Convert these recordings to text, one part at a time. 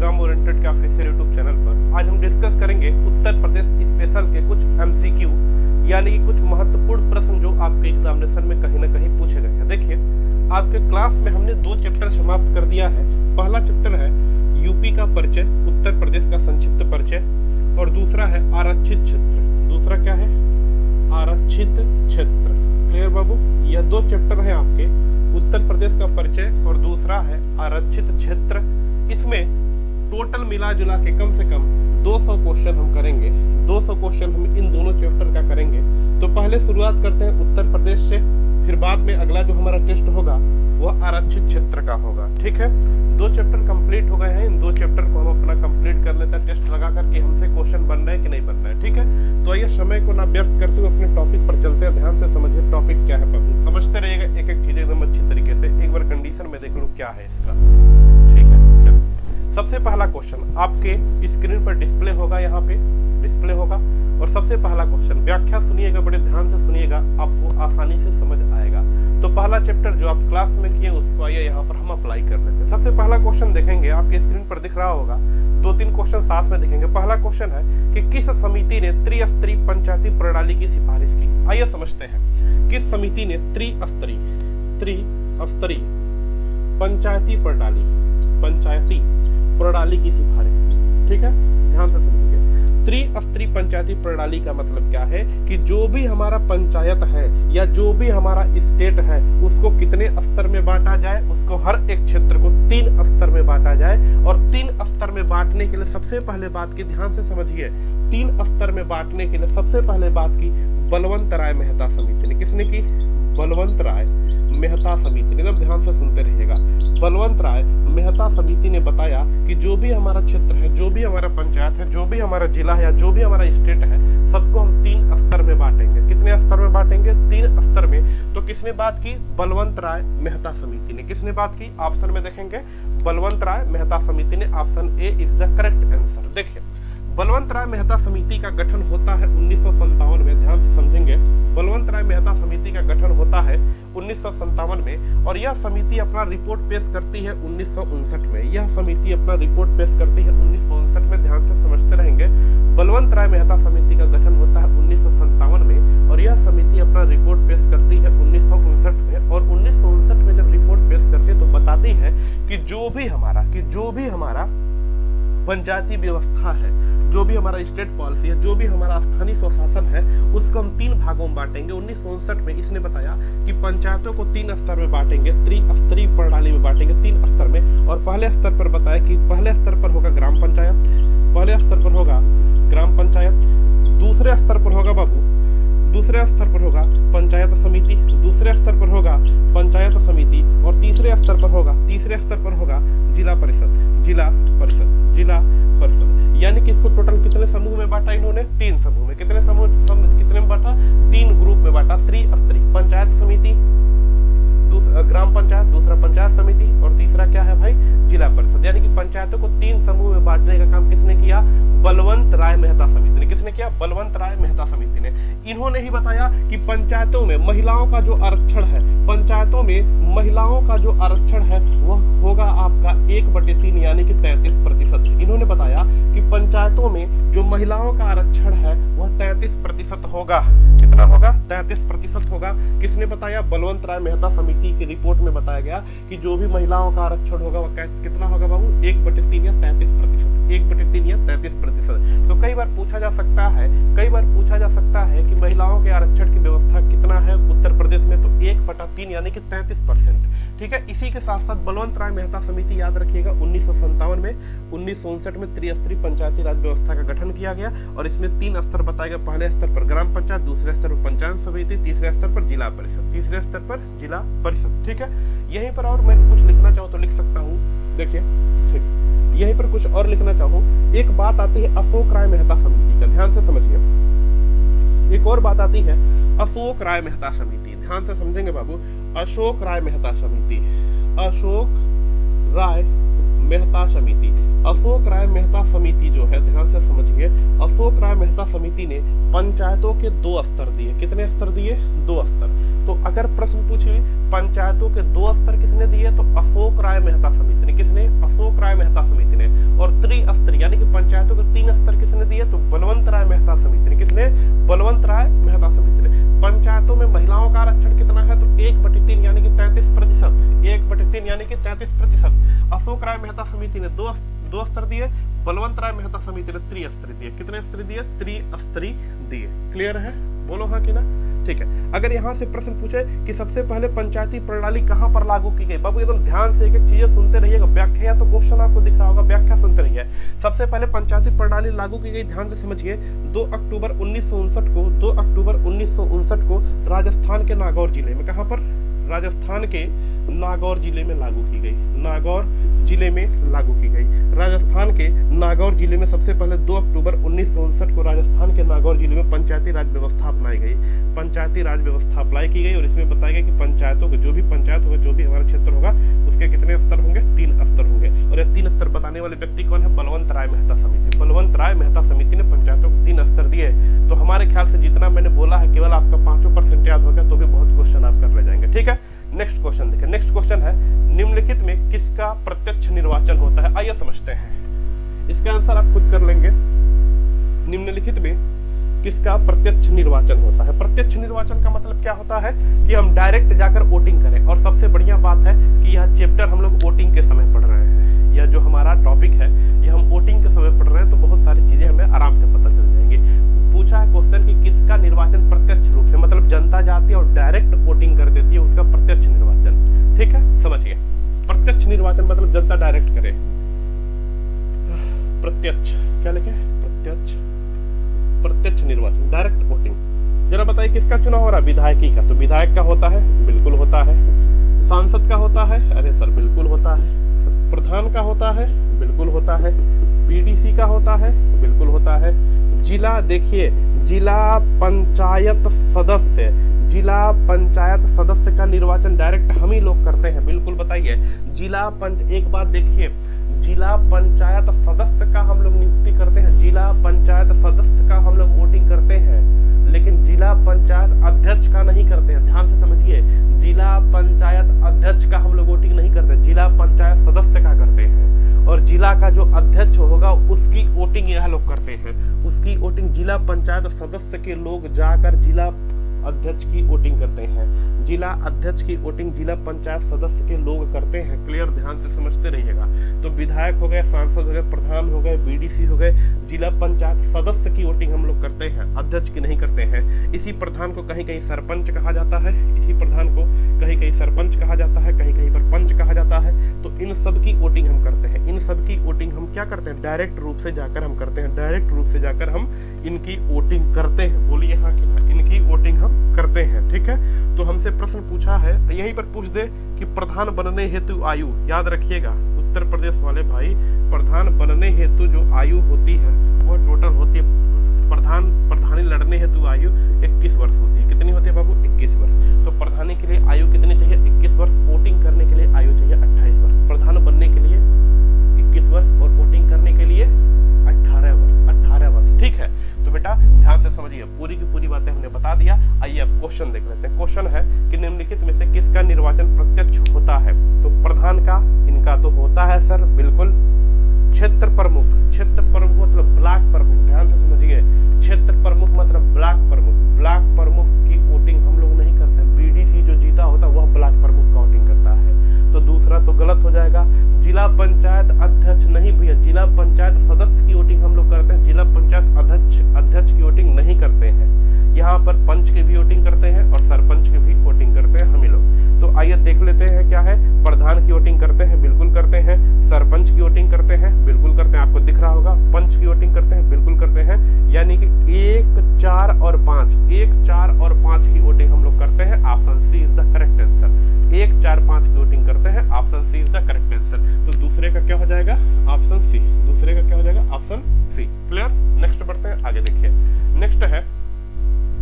Exam oriented के official YouTube channel पर। आज हम डिस्कस करेंगे उत्तर प्रदेश स्पेशल के कुछ एमसीक्यू यानी कि कुछ महत्वपूर्ण प्रश्न जो आपके एग्जामिनेशन में कहीं ना कहीं पूछे गए हैं। देखिए, आपके क्लास में हमने 2 चैप्टर समाप्त कर दिया है। पहला चैप्टर है यूपी का परिचय, उत्तर प्रदेश का संक्षिप्त परिचय, और दूसरा है आरक्षित क्षेत्र। दूसरा क्या है? आरक्षित क्षेत्र। क्लियर बाबू? यह 2 चैप्टर हैं आपके, उत्तर प्रदेश का परिचय और दूसरा है आरक्षित क्षेत्र। इसमें टोटल मिला जुला के कम से कम 200 क्वेश्चन हम करेंगे। 200 क्वेश्चन हम इन दोनों चैप्टर का करेंगे। तो पहले शुरुआत करते हैं उत्तर प्रदेश से, फिर बाद में अगला जो हमारा टेस्ट होगा वह आरक्षित क्षेत्र का होगा। ठीक है, 2 चैप्टर कंप्लीट हो गए हैं। इन 2 चैप्टर को हम अपना कंप्लीट कर लेते हैं टेस्ट लगा करके हमसे क्वेश्चन बन रहा है कि नहीं बन रहा है। ठीक है, तो आइए समय को ना व्यर्थ करते हुए अपने टॉपिक पर चलते हैं। ध्यान से समझिए टॉपिक क्या है बाबू, समझते रहिएगा एक एक चीज एकदम अच्छी तरीके से। एक बार कंडीशन में देख लो क्या है इसका। ठीक है, चलो सबसे पहला क्वेश्चन आपके स्क्रीन पर डिस्प्ले होगा, यहाँ पे डिस्प्ले होगा। और सबसे पहला क्वेश्चन, व्याख्या सुनिएगा, बड़े ध्यान से सुनिएगा, आपको आसानी से समझ आएगा। तो पहला चैप्टर जो आप क्लास में किए उसको आइए यहाँ पर हम अप्लाई कर लेते हैं। सबसे पहला क्वेश्चन देखेंगे, आपके स्क्रीन पर दिख रहा होगा, 2-3 क्वेश्चन साथ में देखेंगे। पहला क्वेश्चन है कि किस समिति ने त्रिस्तरीय पंचायती प्रणाली की सिफारिश की? आइए समझते हैं, किस समिति ने त्रिस्तरीय पंचायती प्रणाली की सिफारिश की? ठीक है, ध्यान से सुनिएगा। त्रिस्तरीय पंचायती प्रणाली का मतलब क्या है कि जो भी हमारा पंचायत है या जो भी हमारा स्टेट है उसको कितने स्तर में बांटा जाए, उसको हर एक क्षेत्र को 3 स्तर में बांटा जाए। और 3 स्तर में बांटने के लिए सबसे पहले बात की, ध्यान से समझिए, 3 स्तर में बांटने के लिए सबसे पहले बात की बलवंत राय मेहता समिति ने। किसने की? बलवंत राय मेहता समिति ने। एकदम ध्यान से सुनते रहिएगा। बलवंत राय मेहता समिति ने बताया कि जो भी हमारा क्षेत्र है, जो भी हमारा पंचायत है, जो भी हमारा जिला है या जो भी हमारा स्टेट है, सबको हम 3 स्तर में बांटेंगे। कितने स्तर में बांटेंगे? 3 स्तर में। तो किसने बात की? बलवंत राय मेहता समिति ने। किसने बात की? ऑप्शन में देखेंगे, बलवंत राय मेहता समिति ने। Option A is the correct answer. देखिए, बलवंत राय मेहता समिति का गठन होता है 1957 में। ध्यान से समझेंगे, बलवंत राय मेहता समिति का गठन होता है 1957 में। और यह समिति अपना रिपोर्ट पेश करती है 1959 में। यह समिति अपना रिपोर्ट पेश करती है 1959 में। ध्यान से समझते रहेंगे, बलवंत राय मेहता समिति का गठन होता है 1957 में और यह समिति अपना रिपोर्ट पेश करती है 1959 में। और 1959 में जब रिपोर्ट पेश करती है तो बताती है कि जो भी हमारा पंचायती व्यवस्था है, जो भी हमारा स्टेट पॉलिसी है, जो भी हमारा स्थानीय स्वशासन है, उसको हम 3 भागों में बांटेंगे। 1959 में इसने बताया कि पंचायतों को 3 स्तर में बांटेंगे, त्रिस्तरीय प्रणाली में बांटेंगे 3 स्तर में। और पहले स्तर पर बताया कि पहले स्तर पर होगा ग्राम पंचायत, पहले स्तर पर होगा ग्राम पंचायत, दूसरे स्तर पर होगा बाबू, दूसरे स्तर पर होगा पंचायत समिति, दूसरे स्तर पर होगा पंचायत समिति, और तीसरे स्तर पर होगा जिला परिषद। यानी कि इसको टोटल कितने समूह में बांटा इन्होंने? 3 समूह में। कितने में बांटा? 3 ग्रुप में बांटा। त्रिस्तरीय पंचायत समिति, ग्राम पंचायत, दूसरा पंचायत समिति, और तीसरा क्या है भाई? जिला परिषद। यानी कि पंचायतों को 3 समूह में बांटने का काम किसने किया? बलवंत राय मेहता समिति ने। किसने किया? बलवंत राय मेहता समिति ने। इन्होंने ही बताया कि पंचायतों में महिलाओं का जो आरक्षण है, वह होगा आपका 1/3 यानी कि 33%। इन्होंने बताया कि पंचायतों में जो महिलाओं का आरक्षण है वह 33% होगा। कितना होगा? 33% होगा। किसने बताया? बलवंत राय मेहता समिति की रिपोर्ट में बताया गया कि जो भी महिलाओं का आरक्षण होगा वह कितना होगा बाबू? 1/3 या 33%। 1/3 या 33%। तो कई बार पूछा जा सकता है कि महिलाओं के आरक्षण की व्यवस्था कितना है उत्तर प्रदेश में, तो 1/3 यानी कि 33%। ठीक है, इसी के साथ साथ बलवंत राय मेहता समिति याद रखिएगा 1957 में, 1959 में त्रिस्तरीय पंचायती राज व्यवस्था का गठन किया गया। और इसमें 3 स्तर बताए गए, पहले स्तर पर ग्राम पंचायत, दूसरे स्तर पर पंचायत समिति, तीसरे स्तर पर जिला परिषद। ठीक है, यहीं पर और मैं कुछ लिखना चाहूँ तो लिख सकता हूँ। देखिए, यहीं पर कुछ और लिखना चाहूँ, एक बात आती है अशोक राय मेहता समिति का। ध्यान से समझिए, एक और बात आती है अशोक राय मेहता समिति। ध्यान से समझेंगे बाबू, अशोक राय मेहता समिति। अशोक राय मेहता समिति जो है, ध्यान से समझिए, अशोक राय मेहता समिति ने पंचायतों के 2 स्तर दिए। कितने स्तर दिए? 2 स्तर। तो अगर प्रश्न पूछे पंचायतों के 2 स्तर किसने दिए, तो अशोक राय मेहता समिति ने। किसने? अशोक राय मेहता समिति ने। और त्रिस्तरीय यानी कि पंचायतों के 3 स्तर किसने दिए, तो बलवंत राय मेहता समिति ने। किसने? बलवंत राय मेहता समिति ने। पंचायतों में महिलाओं का आरक्षण कितना है, तो 1/3 यानी कि 33%। 1/3 यानी कि 33%। अशोक राय मेहता समिति ने 2 स्तर दिए, बलवंत राय मेहता समिति ने त्रिस्तरीय दिए। कितने स्तर दिए? त्रिस्तरीय दिए। क्लियर है? बोलो हाँ कि ना। ठीक है। अगर यहाँ से प्रश्न पूछे कि सबसे पहले पंचायती प्रणाली कहाँ पर लागू की गई, बाबू एकदम ध्यान से एक चीजें सुनते रहिएगा। व्याख्या या तो क्वेश्चन आपको दिख रहा होगा, व्याख्या सुनते रहिए। सबसे पहले पंचायती प्रणाली लागू की गई, ध्यान से समझिए, 2 अक्टूबर 1959 को राजस्थान के नागौर जिले में। कहाँ पर? राजस्थान के नागौर जिले में लागू की गई। नागौर जिले में लागू की गई। राजस्थान के नागौर जिले में सबसे पहले 2 अक्टूबर 1959 को राजस्थान के नागौर जिले में पंचायती राज व्यवस्था अपनाई गई। पंचायती राज व्यवस्था अप्लाई की गई और इसमें बताया गया कि पंचायतों के जो भी पंचायत होगा, जो भी हमारा क्षेत्र होगा, उसके कितने स्तर होंगे? 3 स्तर होंगे। और ये 3 स्तर बताने वाले व्यक्ति कौन है? बलवंत राय मेहता समिति। बलवंत राय मेहता समिति ने पंचायतों को 3 स्तर दिए। तो हमारे ख्याल से जितना मैंने बोला है केवल आपका 5% याद होगा तो भी बहुत क्वेश्चन आप कर ले जाएंगे। ठीक है। नेक्स्ट क्वेश्चन देखिए। नेक्स्ट क्वेश्चन है, निम्नलिखित में किसका प्रत्यक्ष निर्वाचन होता है? आइए समझते हैं। इसका आंसर आप खुद कर लेंगे। निम्नलिखित में किसका प्रत्यक्ष निर्वाचन होता है? प्रत्यक्ष निर्वाचन का मतलब क्या होता है कि हम डायरेक्ट जाकर वोटिंग करें। और सबसे बढ़िया बात है कि यह चैप्टर हम लोग वोटिंग के समय पढ़ रहे हैं। यह जो हमारा टॉपिक है ये हम वोटिंग के समय पढ़ रहे हैं, तो बहुत सारी चीजें हमें आराम से पता चल जाएंगी। पूछा है क्वेश्चन कि किसका निर्वाचन प्रत्यक्ष रूप से, मतलब जनता जाती है और डायरेक्ट वोटिंग कर देती है, उसका प्रत्यक्ष निर्वाचन। ठीक है, समझिए। प्रत्यक्ष निर्वाचन मतलब जनता डायरेक्ट करे। प्रत्यक्ष क्या लिखे? प्रत्यक्ष निर्वाचन, डायरेक्ट वोटिंग। जरा बताइए किसका चुनाव हो रहा है? विधायकी का। तो विधायक का होता है? बिल्कुल होता है। सांसद का होता है? अरे सर बिल्कुल होता है। प्रधान का होता है? बिल्कुल होता है। पीडीसी का होता है? बिल्कुल होता है। जिला, देखिए जिला पंचायत सदस्य, जिला पंचायत सदस्य का निर्वाचन डायरेक्ट हम ही लोग करते हैं। बिल्कुल बताइए। एक बात देखिए, जिला पंचायत सदस्य का हम लोग नियुक्ति करते हैं, जिला पंचायत सदस्य का हम लोग वोटिंग करते हैं, लेकिन जिला पंचायत अध्यक्ष का नहीं करते हैं। ध्यान से समझिए, जिला पंचायत अध्यक्ष का हम लोग वोटिंग नहीं करते, जिला पंचायत सदस्य का करते हैं। और जिला का जो अध्यक्ष होगा उसकी वोटिंग यह लोग करते हैं। उसकी वोटिंग जिला पंचायत सदस्य के लोग जाकर जिला अध्यक्ष की वोटिंग करते हैं। जिला अध्यक्ष की वोटिंग जिला पंचायत सदस्य के लोग करते हैं। क्लियर? ध्यान से समझते रहिएगा। तो विधायक हो गए, सांसद हो गए, प्रधान हो गए, बीडीसी हो गए, जिला पंचायत सदस्य की वोटिंग हम लोग करते हैं, अध्यक्ष की नहीं करते हैं। इसी प्रधान को कहीं कहीं सरपंच कहा जाता है, इसी प्रधान को कहीं कहीं सरपंच कहा जाता है, कहीं कहीं पर पंच कहा जाता है। तो इन सब की वोटिंग हम करते हैं। इन सब की वोटिंग हम क्या करते हैं? डायरेक्ट रूप से जाकर हम करते हैं। डायरेक्ट रूप से जाकर हम इनकी वोटिंग करते हैं। बोलिए हाँ कि ना। इनकी वोटिंग हम करते हैं। ठीक है। तो हमसे प्रश्न पूछा है, यहीं पर पूछ दे कि प्रधान बनने हेतु आयु, याद रखिएगा उत्तर प्रदेश वाले भाई, प्रधान बनने हेतु जो आयु होती है वो टोटल होती है, प्रधानी लड़ने हेतु आयु 21 वर्ष होती है। कितनी होती है बाबू? 21 वर्ष। तो प्रधानी के लिए आयु कितनी चाहिए? 21 वर्ष। वोटिंग करने के लिए आयु चाहिए 28 वर्ष। प्रधान बनने के लिए 21 वर्ष और वोटिंग करने के लिए 18 वर्ष। 18 वर्ष। ठीक है। तो बेटा ध्यान से समझिए, पूरी की पूरी बातें हमने बता दिया। आइए अब क्वेश्चन देख लेते हैं। क्वेश्चन है कि निम्नलिखित में से किसका निर्वाचन प्रत्यक्ष होता है? तो प्रधान का, इनका तो होता है सर बिल्कुल। क्षेत्र प्रमुख, क्षेत्र प्रमुख मतलब ब्लॉक प्रमुख, ध्यान से समझिए। क्षेत्र प्रमुख मतलब ब्लॉक प्रमुख। ब्लॉक प्रमुख की वोटिंग हम लोग नहीं करते। बीडीसी जो जीता होता है वह ब्लॉक प्रमुख का वोटिंग करता है। तो दूसरा तो गलत हो जाएगा। जिला पंचायत अध्यक्ष नहीं भैया, जिला पंचायत सदस्य की वोटिंग हम लोग करते हैं, जिला पंचायत अध्यक्ष की वोटिंग नहीं करते हैं। यहाँ पर पंच की भी वोटिंग करते हैं और सरपंच की भी वोटिंग करते हैं हम ही लोग। तो आइए देख लेते हैं क्या है। प्रधान की वोटिंग करते हैं, बिल्कुल करते हैं। सरपंच की वोटिंग करते हैं, बिल्कुल करते हैं। आपको दिख रहा होगा। पंच की वोटिंग करते हैं, बिल्कुल करते हैं। यानी कि 1, 4 और 5, 1, 4 और 5 की वोटिंग हम लोग करते हैं। Option C is the correct answer. 1, 4, 5 की वोटिंग करते हैं। Option C is the correct answer. तो दूसरे का क्या हो जाएगा? Option C. दूसरे का क्या हो जाएगा? ऑप्शन सी। क्लियर? नेक्स्ट बढ़ते हैं आगे। देखिए नेक्स्ट है,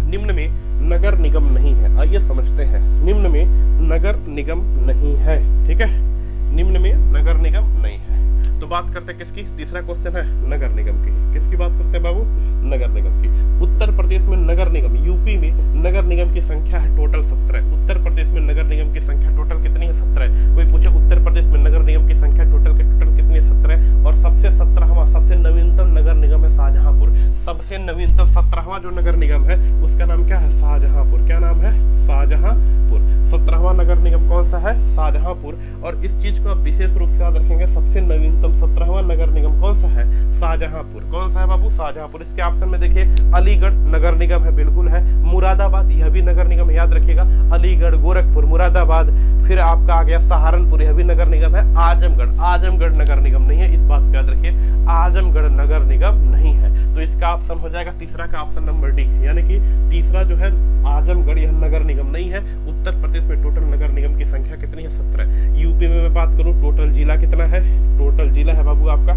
निम्न में नगर निगम नहीं है। आइए समझते हैं। निम्न में नगर निगम नहीं है। ठीक है, निम्न में नगर निगम नहीं है। तो बात करते हैं किसकी, तीसरा क्वेश्चन है नगर निगम की। किसकी बात करते हैं बाबू, नगर निगम की। उत्तर प्रदेश में नगर निगम, यूपी में नगर निगम की संख्या है टोटल 17। उत्तर प्रदेश में नगर निगम की संख्या टोटल कितनी है, 17। कोई पूछे उत्तर प्रदेश में नगर निगम की संख्या टोटल कितनी है, 17। और सबसे 17वां सबसे नवीनतम नगर निगम है शाहजहांपुर। सबसे नवीनतम 17वां जो नगर निगम है उसका नाम क्या है, शाहजहांपुर। क्या नाम है, शाहजहांपुर। 17वां नगर निगम कौन सा है, शाहजहांपुर। और इस चीज को आप विशेष रूप से याद रखेंगे, सबसे नवीनतम 17वां नगर निगम कौन सा है, शाहजहांपुर। कौन सा है बाबू, शाहजहांपुर। इसके ऑप्शन में देखिए अलीगढ़ नगर निगम है, बिल्कुल है। मुरादाबाद, यह भी नगर निगम, याद रखिएगा। अलीगढ़, गोरखपुर, मुरादाबाद। फिर आपका आ गया सहारनपुर, यह भी नगर निगम है। आजमगढ़, आजमगढ़ नगर निगम नहीं है, इस बात को याद रखिए, आजमगढ़ नगर निगम नहीं है। तो इसका ऑप्शन हो जाएगा तीसरा का ऑप्शन नंबर डी, यानी कि तीसरा जो है आजमगढ़ यह नगर निगम नहीं है। उत्तर प्रदेश में टोटल नगर निगम की संख्या कितनी है, 17। यूपी में मैं बात करूं टोटल जिला कितना है, टोटल जिला है बाबू आपका,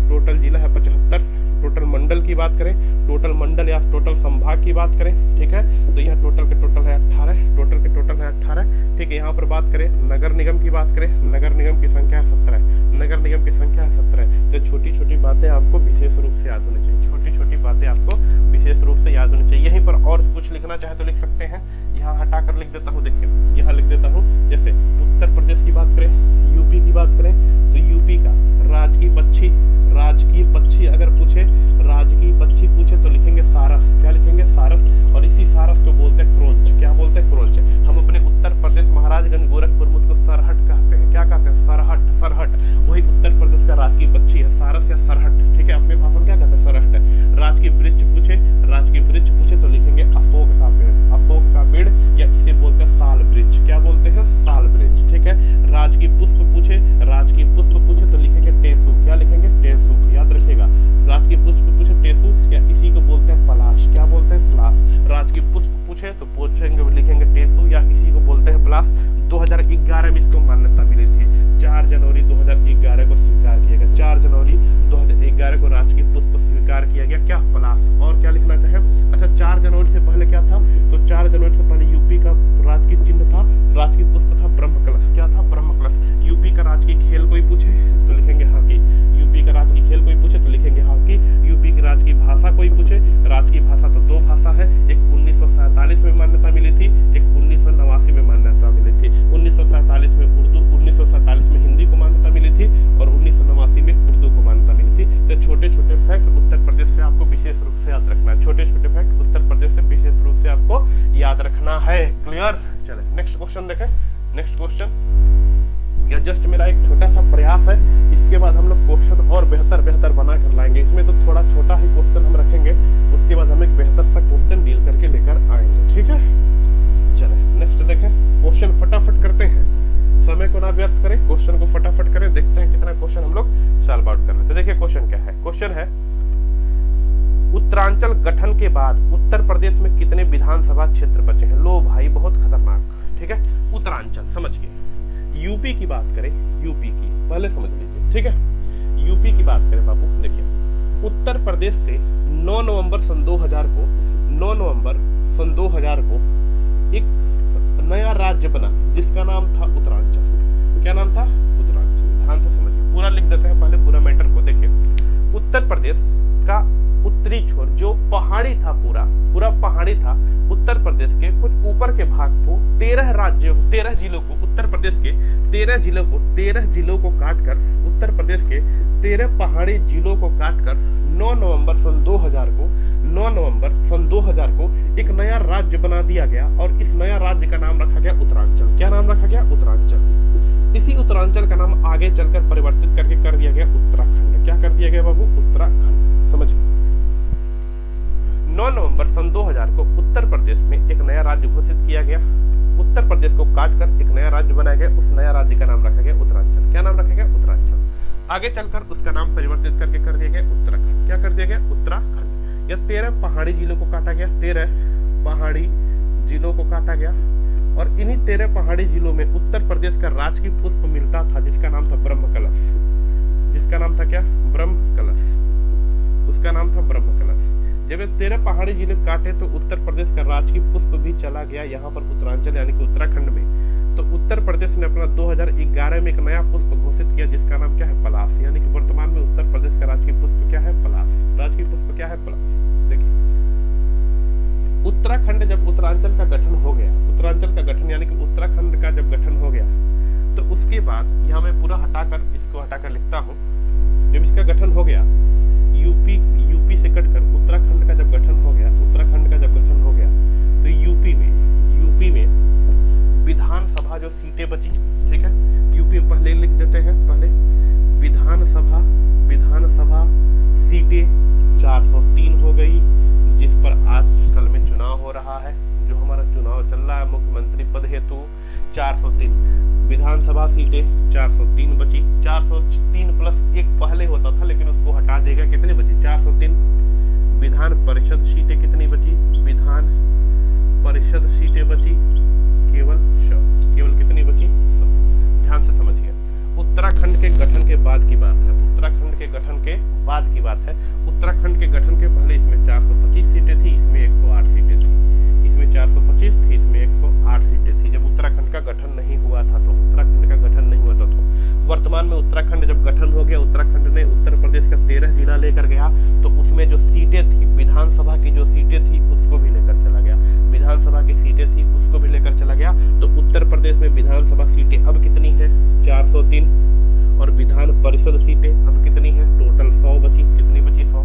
टोटल जिला है 75। टोटल मंडल की बात करें, टोटल मंडल या टोटल संभाग की बात करें, ठीक है, तो यहाँ टोटल के टोटल है 18, टोटल के टोटल है 18, ठीक है। यहाँ पर बात करें नगर निगम की बात करें, नगर निगम की संख्या है 17, नगर निगम की संख्या है 17। तो छोटी छोटी बातें आपको विशेष रूप से याद होनी चाहिए, छोटी छोटी बातें आपको विशेष रूप से याद होनी चाहिए। यहीं पर और कुछ लिखना चाहे तो लिख सकते हैं, यहाँ हटाकर लिख देता हूँ, देखिए यहाँ लिख देता हूँ। जैसे उत्तर प्रदेश की बात करें, यूपी की बात करें, तो यूपी का राजकीय पक्षी, राजकीय पक्षी अगर पूछे, राजकीय पक्षी पूछे तो लिखेंगे सारस। क्या लिखेंगे, सारस। और इसी सारस को बोलते हैं क्रोंच। क्या बोलते हैं, क्रोंच। हम अपने उत्तर प्रदेश महाराजगंज गोरखपुर में उसको सरहट कहते हैं। क्या कहते हैं, सरहट, सरहट। वही उत्तर प्रदेश का राजकीय पक्षी है, सारस या सरहट, ठीक है। अपने भाषा में क्या कहते हैं, सरहट है। राजकीय वृक्ष पूछे, राजकीय वृक्ष पूछे तो लिखेंगे अशोक का पेड़, अशोक का पेड़, या इसे बोलते हैं साल वृक्ष। क्या बोलते हैं, साल वृक्ष, ठीक है। राजकीय पुष्प पूछे, राजकीय पुष्प पूछे तो लिखेंगे टेसु। क्या लिखेंगे, टेसु, याद रखिएगा। राजकीय पुष्प पूछे टेसु, या इसी को बोलते हैं पलाश। क्या बोलते हैं, पलाश। राजकीय पुष्प पूछे तो पूछेंगे, लिखेंगे टेसु, या इसी को बोलते हैं पलाश। 2011 में इसको मान्यता मिली थी, 4 जनवरी 2011 को स्वीकार किया गया। 4 जनवरी 2011 को राजकीय पुष्प स्वीकार किया गया, क्या, पलाश। और क्या लिखना चाहे, अच्छा 4 जनवरी से पहले क्या था, तो 4 जनवरी से पहले यूपी का राजकीय चिन्ह था, राजकीय पुष्प था ब्रह्म कलश। क्या था, ब्रह्म कलश। यूपी का राजकीय खेल कोई पूछे तो लिखेंगे हॉकी। यूपी का राजकीय खेल कोई पूछे तो लिखेंगे हॉकी। यूपी की राजकीय भाषा कोई पूछे, राजकीय भाषा तो 2 भाषा है, एक 1947 में मान्यता मिली थी, एक 1989 में मान्यता मिली थी। 1947 में उर्दू, 1947 में हिंदी को मान्यता मिली थी, और 1989 में उर्दू को मान्यता मिली थी। तो छोटे छोटे फैक्ट उत्तर प्रदेश से आपको विशेष रूप से याद रखना है, छोटे छोटे फैक्ट उत्तर प्रदेश से विशेष रूप से आपको याद रखना है। क्लियर। चले नेक्स्ट क्वेश्चन देखें। नेक्स्ट क्वेश्चन यह जस्ट मेरा एक छोटा सा प्रयास है, इसके बाद हम लोग क्वेश्चन और बेहतर बेहतर बना कर लाएंगे। इसमें तो थोड़ा छोटा ही क्वेश्चन हम रखेंगे, उसके बाद हम एक बेहतर सा क्वेश्चन डील करके लेकर आएंगे, ठीक है। चले नेक्स्ट देखें, क्वेश्चन फटाफट करते हैं, समय को ना व्यर्थ करें, क्वेश्चन को फटाफट करें, देखते हैं कितना क्वेश्चन हम लोग सॉल्व आउट कर रहे हैं। तो देखिए क्वेश्चन क्या है, क्वेश्चन है उत्तरांचल गठन के बाद उत्तर प्रदेश में कितने विधानसभा क्षेत्र बचे हैं। लो भाई बहुत खतरनाक, ठीक है। उत्तरांचल समझिए, यूपी की बात करें, यूपी की पहले समझ लीजिए, ठीक है। यूपी की बात करें बाबू, देखिए उत्तर प्रदेश से 9 नवंबर सन 2000 को, 9 नवंबर सन 2000 को एक नया राज्य बना जिसका नाम था उत्तरांचल। क्या नाम था, उत्तरांचल। ध्यान से समझिए, पूरा लिख देते हैं पहले पूरा मैटर को। देखिए उत्तर प्रदेश का उत्तरी छोर जो पहाड़ी था, पूरा पूरा पहाड़ी था, उत्तर प्रदेश के कुछ ऊपर के भाग को 13 राज्यों, 13 जिलों को, उत्तर प्रदेश के 13 जिलों को काटकर, उत्तर प्रदेश के 13 पहाड़ी जिलों को काटकर 9 नवंबर सन 2000 को, 9 नवंबर सन 2000 को एक नया राज्य बना दिया गया, और इस नया राज्य का नाम रखा गया उत्तरांचल। क्या नाम रखा गया, उत्तरांचल। इसी उत्तरांचल का नाम आगे चलकर परिवर्तित करके कर दिया गया उत्तराखंड। क्या कर दिया गया बाबू, उत्तराखंड। समझिए 9 नवंबर सन 2000 को उत्तर प्रदेश में एक नया राज्य घोषित किया गया, उत्तर प्रदेश को काटकर एक नया राज्य बनाया गया, उस नया राज्य का नाम रखा गया उत्तरांचल। क्या नाम रखा गया, उत्तरांचल। आगे चलकर उसका नाम परिवर्तित करके कर दिया गया उत्तराखंड। क्या कर दिया गया, उत्तराखंड। यह 13 पहाड़ी जिलों को काटा गया, 13 पहाड़ी जिलों को काटा गया, और इन्हीं 13 पहाड़ी जिलों में उत्तर प्रदेश का राजकीय पुष्प मिलता था जिसका नाम था ब्रह्म कलश। जिसका नाम था क्या, ब्रह्म कलश। उसका नाम था ब्रह्म कलश। जब ये 13 पहाड़ी जिले काटे तो उत्तर प्रदेश का राजकीय पुष्प भी चला गया यहाँ पर उत्तरांचल यानी कि उत्तराखंड में। तो उत्तर प्रदेश ने अपना 2011 में एक नया पुष्प घोषित किया जिसका नाम क्या है? पलाश। यानी कि वर्तमान में उत्तर प्रदेश का राजकीय पुष्प क्या है? पलाश। राजकीय पुष्प क्या है? पलाश। देखिए, उत्तराखंड जब उत्तरांचल का गठन हो गया, उत्तरांचल का गठन यानी कि उत्तराखंड का जब गठन हो गया, तो उसके बाद यहाँ मैं पूरा हटाकर इसको हटाकर लिखता हूँ। जब इसका गठन हो गया, यूपी से कटकर उत्तराखंड का जब गठन हो गया, उत्तराखंड का जब गठन हो गया, तो यूपी में विधानसभा जो सीटें बची, ठीक है, यूपी में पहले लिख देते हैं, पहले विधानसभा सीटें 403 हो गई, जिस पर आजकल में चुनाव हो रहा है, जो हमारा चुनाव चल रहा है मुख्यमंत्री पद हेतु। 403 विधानसभा सीटें 403 बची। 403 प्लस एक पहले होता था लेकिन उसको हटा देगा, कितनी बची? 403। विधान परिषद सीटें कितनी बची? विधान परिषद सीटें बची केवल 100। केवल कितनी बची? 100। ध्यान से समझिए, उत्तराखंड के गठन के बाद की बात है, उत्तराखंड के गठन के बाद की बात है। उत्तराखंड के गठन के पहले इसमें 425 सीटें थी, इसमें 108 सीटें थी, इसमें 425 थी, इसमें 108 सीटें थी। जब उत्तराखंड का गठन नहीं हुआ था, तो उत्तराखंड का गठन नहीं हुआ था, तो वर्तमान में उत्तराखंड जब गठन हो गया, उत्तराखंड ने उत्तर प्रदेश का 13 जिला लेकर गया, तो उसमें जो सीटें थी, विधानसभा की जो सीटें थी उसको भी लेकर चला गया, विधानसभा की सीटें थी उसको भी लेकर चला गया। तो उत्तर प्रदेश में विधानसभा सीटें अब कितनी है? 403। और विधान परिषद सीटें अब कितनी है? टोटल 100 बची। कितनी बची? 100।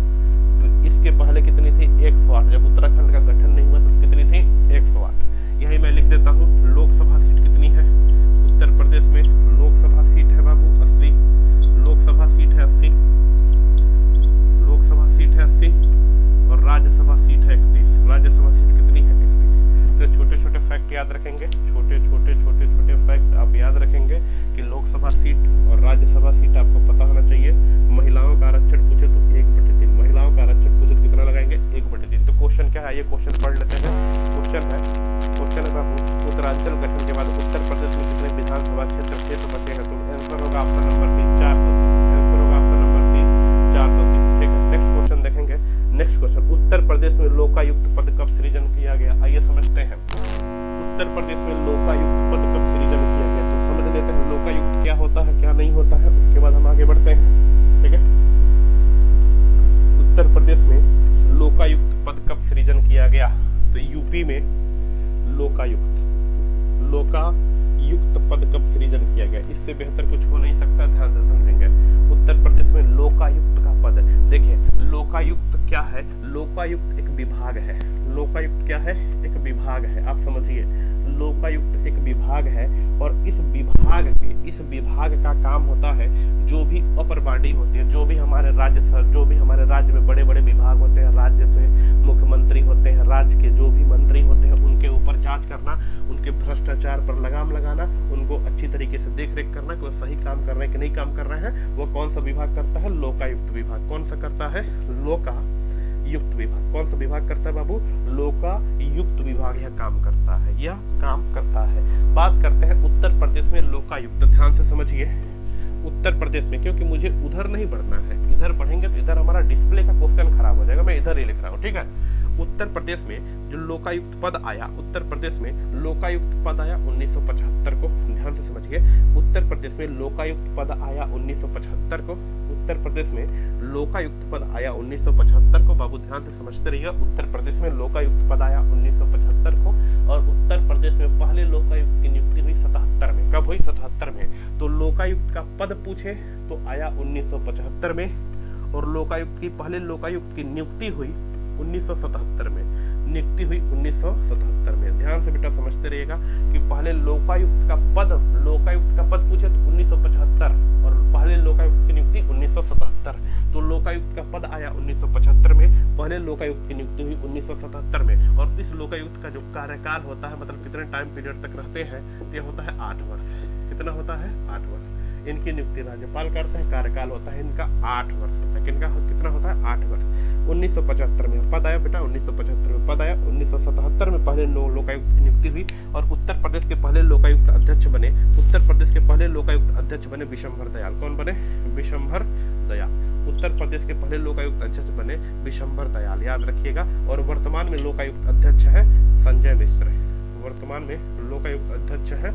इसके पहले कितनी थी? 108। जब उत्तराखंड का गठन नहीं हुआ तो कितनी थी? 108। यही मैं लिख देता हूँ। लोकसभा सीट कितनी है उत्तर प्रदेश में? लोकसभा सीट है बाबू 80। लोकसभा सीट है 80। लोकसभा सीट है 80 और राज्यसभा सीट है 31। राज्यसभा सीट कितनी है? 31। तो छोटे छोटे फैक्ट याद रखेंगे, छोटे छोटे फैक्ट आप याद रखेंगे कि लोकसभा सीट और राज्यसभा सीट आपको पता होना चाहिए। महिलाओं का आरक्षण पूछे तो 1/3, महिलाओं का आरक्षण पूछे तो कितना लगाएंगे? 1/3। तो क्वेश्चन क्या है? ये क्वेश्चन पढ़ लेते हैं। क्वेश्चन है बाबू, उत्तरांचल गठन के बाद उत्तर प्रदेश में कितने विधानसभा क्षेत्र बचे हैं? तो आंसर होगा ऑप्शन नंबर सी 403। आंसर होगा ऑप्शन नंबर सी 403। ठीक है, नेक्स्ट क्वेश्चन देखेंगे। नेक्स्ट क्वेश्चन, उत्तर प्रदेश में लोकायुक्त पद कब सृजन किया गया? आइए समझते हैं, उत्तर प्रदेश में लोकायुक्त पद कब सृजन किया गया। तो समझ लेते हैं लोकायुक्त क्या होता है, क्या नहीं होता है, उसके बाद हम आगे बढ़ते हैं। ठीक है, उत्तर प्रदेश में लोकायुक्त पद कब सृजन किया गया? तो यूपी में लोकायुक्त पद कब सृजन किया गया? इससे बेहतर कुछ हो नहीं सकता, ध्यान से समझेंगे। उत्तर प्रदेश में लोकायुक्त का पद, देखिए लोकायुक्त क्या है? लोकायुक्त एक विभाग है। लोकायुक्त क्या है? एक विभाग है। आप समझिए, लोकायुक्त एक विभाग है और इस विभाग का काम होता है, जो भी अपर बॉडी होती है, जो भी हमारे राज्य में बड़े बड़े विभाग होते हैं, राज्य में मुख्यमंत्री होते हैं, राज्य के जो भी मंत्री होते हैं उनके ऊपर जांच करना, उनके भ्रष्टाचार पर लगाम लगाना, उनको अच्छी तरीके से देख रेख करना कि वो सही काम कर रहे हैं कि नहीं काम कर रहे हैं। वो कौन सा विभाग करता है? लोकायुक्त विभाग। कौन सा करता है? लोकायुक्त विभाग। कौन सा विभाग करता है बाबू? लोकायुक्त विभाग यह काम करता है, यह काम करता है। बात करते हैं उत्तर प्रदेश में लोकायुक्त। ध्यान से समझिए, उत्तर प्रदेश में, क्योंकि मुझे उधर नहीं बढ़ना है, इधर पढ़ेंगे तो इधर हमारा डिस्प्ले का क्वेश्चन खराब हो जाएगा, मैं इधर ही लिख रहा हूँ। ठीक है, उत्तर प्रदेश में जो लोकायुक्त पद आया, उत्तर प्रदेश में लोकायुक्त पद आया 1975 को। ध्यान से समझिए, उत्तर प्रदेश में लोकायुक्त पद आया 1975 को। उत्तर प्रदेश में लोकायुक्त पद आया 1975 को। बाबू ध्यान से समझते रहिए, उत्तर प्रदेश में लोकायुक्त पद आया 1975 को और उत्तर प्रदेश में पहले लोकायुक्त की नियुक्ति हुई 77 में। कब हुई? 77 में। तो लोकायुक्त का पद पूछे तो आया 1975 में और लोकायुक्त की पहले लोकायुक्त की नियुक्ति हुई 1977 में। नियुक्ति हुई 1977 में। ध्यान से बेटा समझते रहिएगा कि पहले लोकायुक्त का पद पूछे तो 1975 और पहले लोकायुक्त की नियुक्ति 1977। तो लोकायुक्त का पद आया 1975 में, पहले लोकायुक्त की नियुक्ति हुई 1977 में। और इस लोकायुक्त का जो कार्यकाल होता है, मतलब कितने टाइम पीरियड तक रहते हैं, यह होता है 8 वर्ष। कितना होता है? 8 वर्ष। इनकी नियुक्ति राज्यपाल करते हैं, कार्यकाल होता है इनका 8 वर्ष होता है। किनका कितना होता है? 8 वर्ष। 1975 में पद आया बेटा, 1975 में पद आया। 1977 में पहले लोकायुक्त की नियुक्ति हुई और उत्तर प्रदेश के पहले लोकायुक्त अध्यक्ष बने। उत्तर प्रदेश के पहले लोकायुक्त अध्यक्ष बने विशंभर दयाल। कौन बने? विशंभर दयाल। उत्तर प्रदेश के पहले लोकायुक्त अध्यक्ष बने विशंभर दयाल, याद रखिएगा। और वर्तमान में लोकायुक्त अध्यक्ष है संजय मिश्र। वर्तमान में लोकायुक्त अध्यक्ष है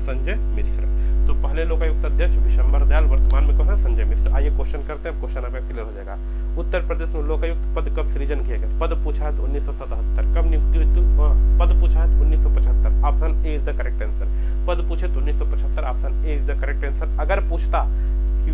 संजय मिश्र। तो पहले लोकायुक्त अध्यक्ष विशंबर दयाल, वर्तमान में कौन है? संजय मिश्र। आइए क्वेश्चन करते हैं, क्वेश्चन आपका क्लियर हो जाएगा। उत्तर प्रदेश में लोकायुक्त पद कब सृजन किया गया? पद पूछा है तो 1977। कब नियुक्ति हुई? पद पूछा है तो 1975। Option A is the correct answer. पद पूछे तो 1975, option A is the correct answer. अगर पूछता कि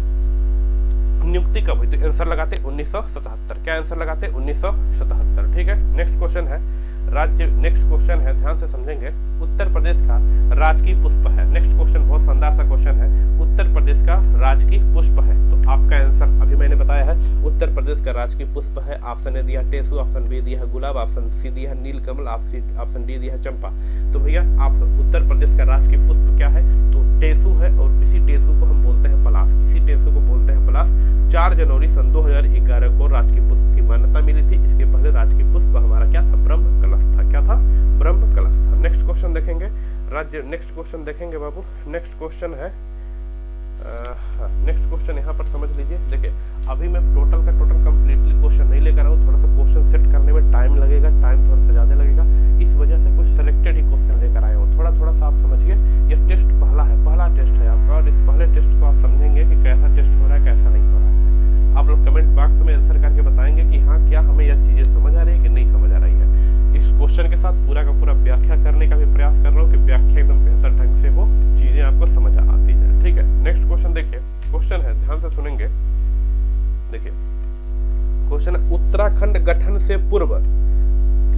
नियुक्ति कब हुई तो आंसर लगाते 1977। क्या आंसर लगाते? 1977। ठीक है, नेक्स्ट क्वेश्चन है राज्य, नेक्स्ट क्वेश्चन है, ध्यान से समझेंगे। उत्तर प्रदेश का राजकीय पुष्प है। नेक्स्ट क्वेश्चन बहुत शानदार सा क्वेश्चन है। उत्तर प्रदेश का राजकीय पुष्प है, तो आपका आंसर अभी मैंने बताया है, उत्तर प्रदेश का राजकीय पुष्प है। ऑप्शन ए दिया टेसू, ऑप्शन बी दिया है गुलाब, ऑप्शन सी दिया है नीलकमल, ऑप्शन डी दिया है चंपा। तो भैया आप उत्तर प्रदेश का राजकीय पुष्प क्या है? तो टेसू है, और इसी टेसू को हम बोलते हैं पलाश, इसी टेसू को बोलते हैं पलाश। 4 जनवरी सन 2011 को राजकीय पुष्प की मान्यता मिली थी। इसके पहले राजकीय पुष्प हमारा क्या था? ब्रह्म कलश था। क्या था? ब्रह्म कलश था। नेक्स्ट क्वेश्चन देखेंगे राज्य, नेक्स्ट क्वेश्चन देखेंगे बाबू। नेक्स्ट क्वेश्चन है, नेक्स्ट क्वेश्चन यहाँ पर समझ लीजिए। देखिए अभी मैं टोटल का टोटल कंप्लीटली क्वेश्चन नहीं लेकर आऊँ, थोड़ा सा क्वेश्चन सेट करने में टाइम लगेगा, टाइम थोड़ा सा ज्यादा लगेगा, इस वजह से कुछ सिलेक्टेड ही क्वेश्चन लेकर आया हूँ। थोड़ा थोड़ा सा आप समझिए, ये टेस्ट पहला है, पहला टेस्ट है आपका, और इस पहले टेस्ट को आप समझेंगे कि कैसा टेस्ट हो रहा है, कैसा नहीं हो रहा है। आप लोग कमेंट बॉक्स में आंसर करके बताएंगे कि हाँ क्या हमें यह चीजें समझ आ रही है कि नहीं समझ आ रही है। इस क्वेश्चन के साथ पूरा का पूरा व्याख्या करने का भी प्रयास कर रहा हूँ कि व्याख्या एकदम बेहतर ढंग से हो, चीजें आपको समझ आती है। ठीक है, नेक्स्ट क्वेश्चन देखिए, क्वेश्चन है, ध्यान से सुनेंगे। देखिए क्वेश्चन, उत्तराखंड गठन से पूर्व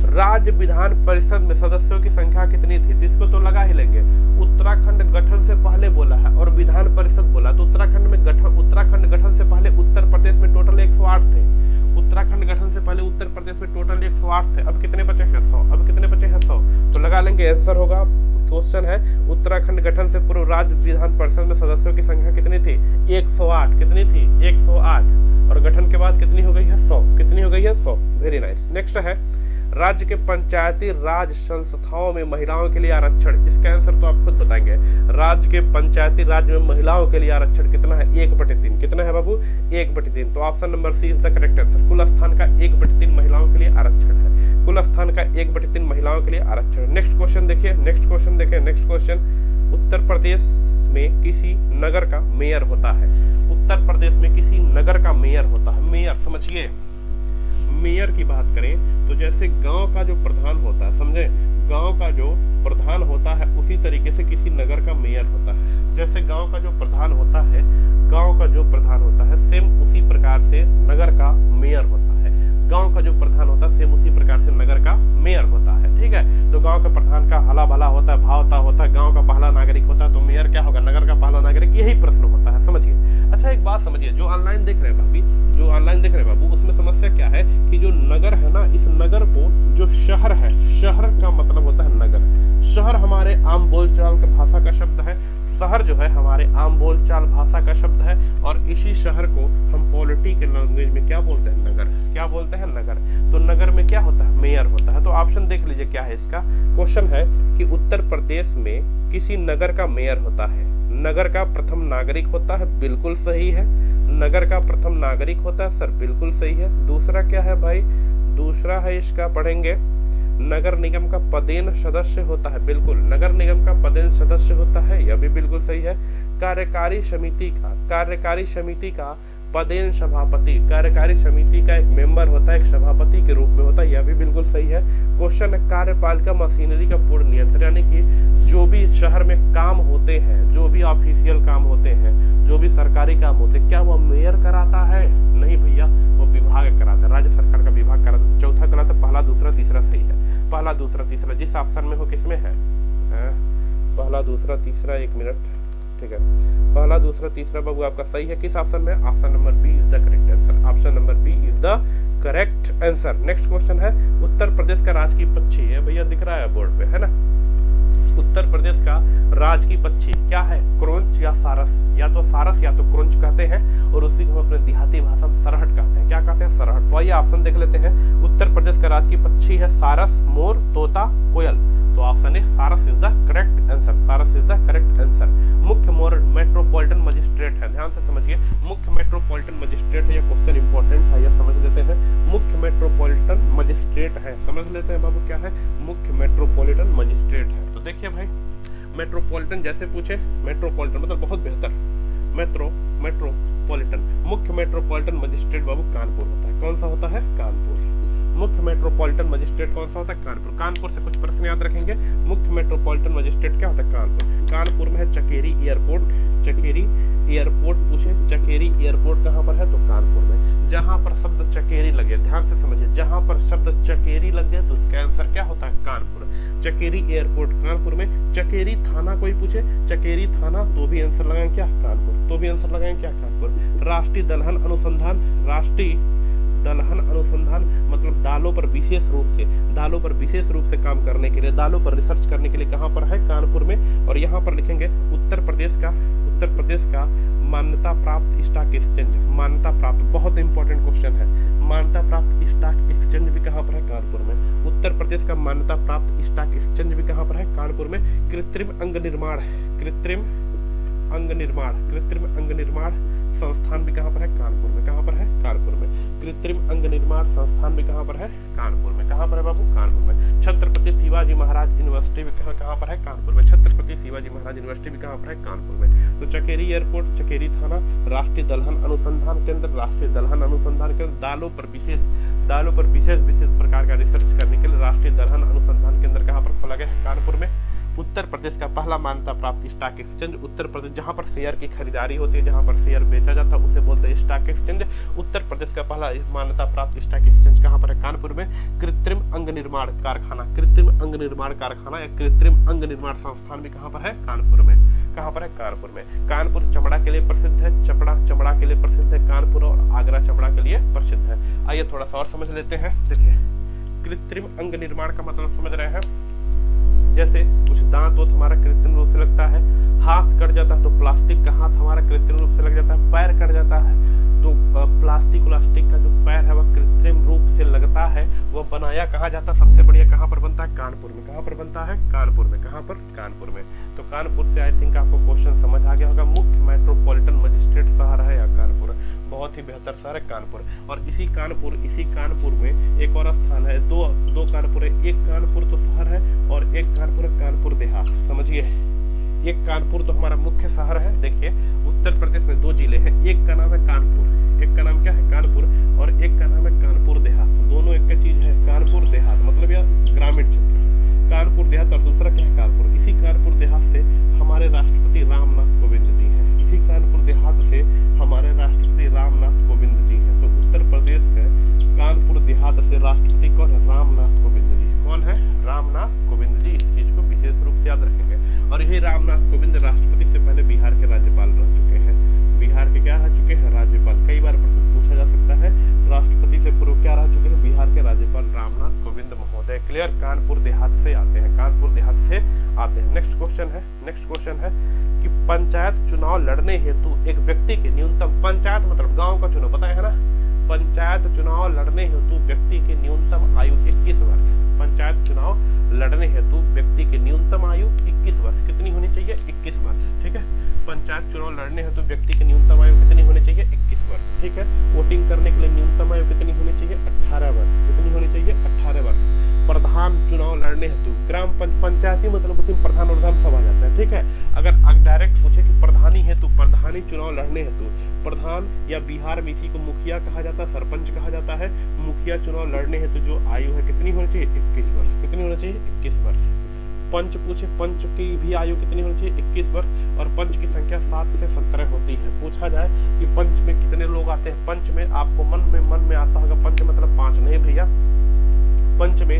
राज्य विधान परिषद में सदस्यों की संख्या कितनी थी? तो इसको तो लगा ही लेंगे। उत्तराखंड गठन से पहले बोला है और विधान परिषद बोला, तो उत्तराखंड गठन से पहले उत्तर प्रदेश में टोटल 108 थे। उत्तराखंड गठन से पहले उत्तर प्रदेश में टोटल 108 थे। अब कितने बचे हैं? 100। अब कितने बचे हैं? 100। तो लगा लेंगे, आंसर होगा, क्वेश्चन है उत्तराखंड गठन से पूर्व राज्य विधान परिषद में सदस्यों की संख्या कितनी थी? 108। कितनी थी? 108। और गठन के बाद कितनी हो गई है? 100। कितनी हो गई है? 100। Very nice. नेक्स्ट है, राज्य के पंचायती राज संस्थाओं में महिलाओं के लिए आरक्षण। इसका आंसर तो आप खुद बताएंगे। राज्य के पंचायती राज में महिलाओं के लिए आरक्षण कितना है? 1/3। कितना है बाबू? 1/3। तो option number C is the correct answer. कुल स्थान का 1/3 महिलाओं के लिए आरक्षण है। कुल स्थान का 1/3 महिलाओं के लिए आरक्षण। नेक्स्ट क्वेश्चन देखिए, नेक्स्ट क्वेश्चन देखिए, नेक्स्ट क्वेश्चन, उत्तर प्रदेश में किसी नगर का मेयर होता है। उत्तर प्रदेश में किसी नगर का मेयर होता है। मेयर समझिए, मेयर की बात करें तो जैसे गांव का जो प्रधान होता है, समझे, गांव का जो प्रधान होता है उसी तरीके से किसी नगर का मेयर होता है। जैसे गांव का जो प्रधान होता है, गांव का जो प्रधान होता है, सेम उसी प्रकार से नगर का मेयर होता है। गांव का जो प्रधान होता है सेम उसी प्रकार से नगर का मेयर होता है। ठीक है, तो गांव के प्रधान का हला भला होता है, भावता होता है, गांव का पहला नागरिक होता है, तो मेयर क्या होगा? नगर का पहला नागरिक। यही प्रश्न होता है, समझिए। अच्छा एक बात समझिए, जो ऑनलाइन देख रहे हैं भाभी, जो ऑनलाइन देख रहे हैं बाबू, उसमें समस्या क्या है कि जो नगर है ना, इस नगर को जो शहर है, शहर का मतलब होता है नगर। शहर हमारे आम बोलचाल की भाषा का शब्द है, शहर जो है हमारे आम बोलचाल भाषा का शब्द है, और इसी शहर को हम पॉलिटी के लैंग्वेज में क्या बोलते हैं? नगर। क्या बोलते हैं? नगर। तो नगर में क्या होता है? मेयर होता है। तो ऑप्शन देख लीजिए क्या है इसका। क्वेश्चन है कि उत्तर प्रदेश में किसी नगर का मेयर होता है, नगर का प्रथम नागरिक होता है, बिल्कुल सही है। नगर का प्रथम नागरिक होता है सर, बिल्कुल सही है। दूसरा क्या है भाई? दूसरा है इसका, पढ़ेंगे, नगर निगम का पदेन सदस्य होता है, बिल्कुल, नगर निगम का पदेन सदस्य होता है, यह भी बिल्कुल सही है। कार्यकारी समिति का पदेन सभापति, कार्यकारी समिति का एक मेंबर होता है, एक सभापति के रूप में होता है, यह भी बिल्कुल सही है। क्वेश्चन है, कार्यपालिका मशीनरी का पूर्ण नियंत्रण, यानी कि जो भी शहर में काम होते हैं, जो भी ऑफिशियल काम होते हैं, जो भी सरकारी काम होते हैं, क्या वो मेयर कराता है? नहीं भैया, वो विभाग कराता है, राज्य सरकार का विभाग कराता है। चौथा गलत है, पहला दूसरा तीसरा सही है। पहला दूसरा तीसरा जिस ऑप्शन में हो, किसमें है? पहला दूसरा तीसरा, 1 मिनट, ठीक है, पहला दूसरा तीसरा बाबू आपका सही है। किस ऑप्शन में? Option number B is the correct answer. Option number B is the correct answer. Next question है, उत्तर प्रदेश का राजकीय पक्षी है, भैया दिख रहा है बोर्ड पे, है ना? उत्तर प्रदेश का राजकीय पक्षी क्या है? क्रोंच या सारस? या तो सारस या तो क्रोंच कहते हैं, और उसी को हम अपने देहाती भाषा में सरहट कहते हैं। क्या कहते हैं? सरहट। तो आइए ऑप्शन देख लेते हैं। उत्तर प्रदेश का राजकीय पक्षी है सारस, मोर, तोता, कोयल। तो ऑप्शन है सारस इज द करेक्ट आंसर। सारस इज द करेक्ट आंसर। मुख्य मेट्रोपॉलिटन मजिस्ट्रेट है, ध्यान से समझिए, मुख्य मेट्रोपॉलिटन मजिस्ट्रेट है। यह क्वेश्चन इंपॉर्टेंट है, यह समझ लेते हैं। मुख्य मेट्रोपॉलिटन मजिस्ट्रेट है, समझ लेते हैं बाबू क्या है? मुख्य मेट्रोपॉलिटन मजिस्ट्रेट है। तो देखिए देखिए भाई, मेट्रोपॉलिटन जैसे पूछे, मेट्रोपॉलिटन मतलब बहुत बेहतर, मेट्रोपॉलिटन मुख्य मेट्रोपॉलिटन मजिस्ट्रेट बाबू कानपुर होता है। कौन सा होता है? कानपुर। मुख्य मेट्रोपॉलिटन मजिस्ट्रेट कौन सा होता है? कानपुर। कानपुर से कुछ प्रश्न याद रखेंगे। मुख्य मेट्रोपॉलिटन मजिस्ट्रेट क्या होता है? कानपुर। कानपुर में है चकेरी एयरपोर्ट, चकेरी एयरपोर्ट पूछे, चकेरी एयरपोर्ट कहाँ पर है? तो कानपुर में। जहां पर शब्द चकेरी लगे, ध्यान से समझिए, जहां पर शब्द चकेरी लग जाए तो उसका आंसर क्या होता है? कानपुर। चकेरी एयरपोर्ट कानपुर में। चकेरी थाना कोई पूछे, चकेरी थाना, तो भी आंसर लगाएं क्या? कानपुर। तो भी आंसर लगाएं क्या? कानपुर। राष्ट्रीय दलहन अनुसंधान, राष्ट्रीय दलहन अनुसंधान मतलब दालों पर विशेष रूप से काम करने के लिए, दालों पर रिसर्च करने के लिए कहाँ पर है? कानपुर में। और यहाँ पर लिखेंगे उत्तर प्रदेश का मान्यता प्राप्त स्टॉक एक्सचेंज, मान्यता प्राप्त, बहुत इंपॉर्टेंट क्वेश्चन है। मान्यता प्राप्त स्टॉक एक्सचेंज भी कहाँ पर है? कानपुर में। उत्तर प्रदेश का मान्यता प्राप्त स्टॉक एक्सचेंज भी कहाँ पर है? कानपुर में। कृत्रिम अंग निर्माण संस्थान भी कहाँ पर है? कानपुर में। कहाँ पर है? कानपुर में। कृत्रिम अंग निर्माण संस्थान भी कहाँ पर है? कानपुर में। कहाँ पर है बाबू? कानपुर में। छत्रपति शिवाजी महाराज यूनिवर्सिटी भी कहाँ पर है? कानपुर में। छत्रपति शिवाजी महाराज यूनिवर्सिटी भी कहाँ पर है? कानपुर में। तो चकेरी एयरपोर्ट, चकेरी थाना, राष्ट्रीय दलहन अनुसंधान केंद्र, दालों पर विशेष प्रकार का रिसर्च करने के लिए राष्ट्रीय दलहन अनुसंधान केंद्र कहाँ पर खोला गया है? कानपुर में। उत्तर प्रदेश का पहला मान्यता प्राप्त स्टॉक एक्सचेंज, उत्तर प्रदेश जहां पर शेयर की खरीदारी होती है, जहां पर शेयर बेचा जाता है, उसे बोलते हैं स्टॉक एक्सचेंज। उत्तर प्रदेश का पहला मान्यता प्राप्त स्टॉक एक्सचेंज कहां पर है? कानपुर में। कृत्रिम अंग निर्माण कारखाना या कृत्रिम अंग निर्माण संस्थान भी कहां पर है? कानपुर में। कहां पर है? कानपुर में। कानपुर चमड़ा के लिए प्रसिद्ध है, चमड़ा के लिए प्रसिद्ध है कानपुर, और आगरा चमड़ा के लिए प्रसिद्ध है। आइए थोड़ा सा और समझ लेते हैं। देखिए, कृत्रिम अंग निर्माण का मतलब समझ रहे हैं, जैसे कुछ दांत हमारा कृत्रिम रूप से लगता है, हाथ कट जाता है तो प्लास्टिक का हाथ हमारा कृत्रिम रूप से लग जाता है, पैर कट जाता है तो प्लास्टिक का जो पैर है वह कृत्रिम रूप से लगता है, वह बनाया कहाँ जाता है? सबसे बढ़िया कहाँ पर बनता है? कानपुर में। कहाँ पर बनता है? कानपुर में। कहाँ पर? कानपुर में। तो कानपुर से आई थिंक आपको क्वेश्चन समझ आ गया होगा। मुख्य मेट्रोपॉलिटन मजिस्ट्रेट शहर है या कानपुर? बहुत ही बेहतर शहर है कानपुर। और इसी कानपुर में एक और स्थान है, दो कानपुर है। एक कानपुर तो शहर है और एक कानपुर है कानपुर देहात। समझिए, एक कानपुर तो हमारा मुख्य शहर है। देखिए, उत्तर प्रदेश में 2 जिले हैं, एक का नाम है कानपुर, एक का नाम क्या है? कानपुर, और एक का नाम है कानपुर देहात। दोनों एक ही चीज है, कानपुर देहात मतलब यह ग्रामीण क्षेत्र है। कानपुर देहात और दूसरा क्या है? कानपुर। इसी कानपुर देहात से हमारे राष्ट्रपति रामनाथ कोविंद जी हैं। इसी कानपुर देहात से हमारे राष्ट्रपति रामनाथ कोविंद जी हैं। तो उत्तर प्रदेश के कानपुर देहात से राष्ट्रपति कौन है? रामनाथ कोविंद जी। कौन है? रामनाथ कोविंद जी। इस चीज को विशेष रूप से याद रखेंगे। और यही रामनाथ कोविंद राष्ट्रपति से पहले बिहार के राज्यपाल रह चुके हैं। बिहार के क्या रह चुके हैं? राज्यपाल। कई बार प्रश्न पूछा जा सकता है, राष्ट्रपति से पूर्व क्या रह चुके हैं? बिहार के राज्यपाल रामनाथ कोविंद महोदय। क्लियर? कानपुर देहात से आते हैं, कानपुर देहात से आते हैं। नेक्स्ट क्वेश्चन है कि पंचायत चुनाव लड़ने हेतु एक व्यक्ति के न्यूनतम, पंचायत मतलब गांव का चुनाव, बताया है ना? पंचायत चुनाव लड़ने हेतु व्यक्ति की न्यूनतम आयु 21 वर्ष। पंचायत चुनाव लड़ने हेतु व्यक्ति की न्यूनतम आयु 21 वर्ष। कितनी होनी चाहिए? 21 वर्ष। ठीक है। पंचायत चुनाव लड़ने हेतु व्यक्ति की न्यूनतम आयु कितनी होनी चाहिए? 21 वर्ष। ठीक है। वोटिंग करने के लिए न्यूनतम आयु कितनी होनी चाहिए? 18 वर्ष। कितनी होनी चाहिए? 18 वर्ष। प्रधान चुनाव लड़ने हेतु, ग्राम पंचायती मतलब उसमें प्रधान और विधानसभा जाता है। ठीक है। अगर डायरेक्ट पूछे कि प्रधानी चुनाव लड़ने हेतु, प्रधान या बिहार में इसी को मुखिया कहा जाता है, सरपंच कहा जाता है। मुखिया चुनाव लड़ने हेतु जो आयु है कितनी होनी चाहिए? 21 वर्ष। कितनी होनी चाहिए? 21 वर्ष। पंच पूछे, पंच की भी आयु कितनी होनी चाहिए? 21 वर्ष। और पंच की संख्या 7 से 17 होती है। पूछा जाए कि पंच में कितने लोग आते हैं? पंच में आपको मन में आता होगा पंच मतलब 5 नहीं भैया, पंच में